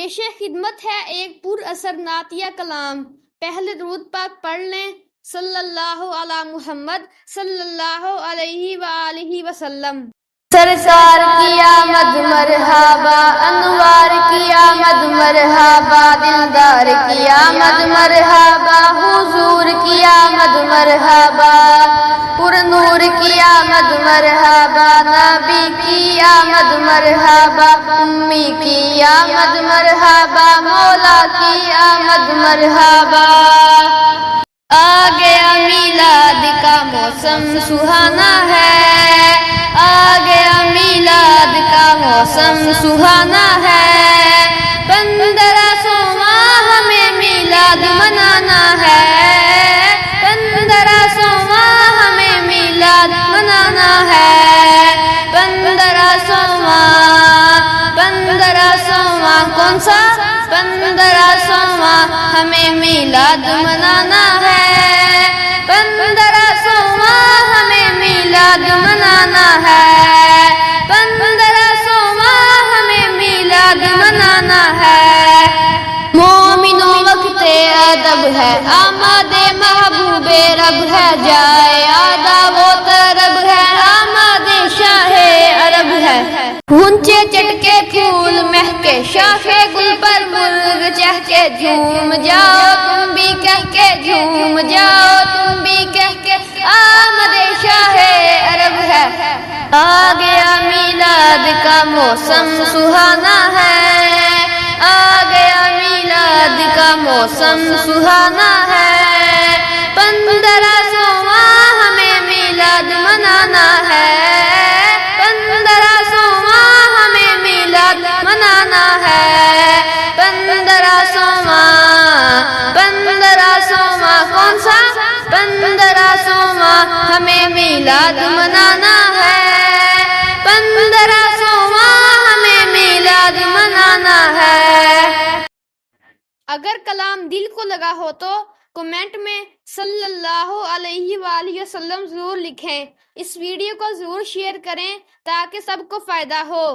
پیش خدمت ہے ایک پر اثر نعتیہ کلام۔ پہلے درود پاک پڑھ لیں۔ صلی اللہ علی محمد صلی اللہ علیہ وآلہ وسلم۔ سرکار کی آمد مرحبا، انوار کی آمد مرحبا، دلدار کی آمد مرحبا، حضور کی آمد مرحبا، پر نور کی آمد مرحبا، نبی کی آمد مرحبا، امی کی آمد مرحبا، مولا کی آمد مرحبا۔ آ گیا میلاد کا موسم سہانا ہے، آ گیا میلاد کا موسم سہانا ہے، 1500واں ہمیں میلاد منانا ہے، 1500واں ہمیں میلاد منانا ہے، 1500واں کون سا؟ 1500واں ہمیں میلاد منانا ہے، 1500واں ہمیں میلاد منانا ہے، 1500واں ہمیں میلاد منانا ہے۔ مومنوں وقت ادب ہے، آماد محبوب رب ہے، جائے آداب و طرب ہے، آماد شاہ عرب ہے، غنچے چٹکے پھول مہکے، شاخ گل پر مرغ چہکے، جھوم جاؤ تم بھی کہہ کے، جھوم جاؤ تم بھی کہہ کے، آمد شاہ عرب ہے۔ آ گیا میلاد کا موسم سہانا ہے، آ گیا میلاد کا موسم سہانا ہے، 1500واں ہمیں میلاد منانا ہے، 1500واں ہمیں میلاد منانا ہے، 1500واں کون سا؟ 1500واں ہمیں میلاد منانا ہے، 1500واں ہمیں میلاد منانا ہے۔ اگر کلام دل کو لگا ہو تو کمنٹ میں صلی اللہ علیہ وآلہ وسلم ضرور لکھیں۔ اس ویڈیو کو ضرور شیئر کریں تاکہ سب کو فائدہ ہو۔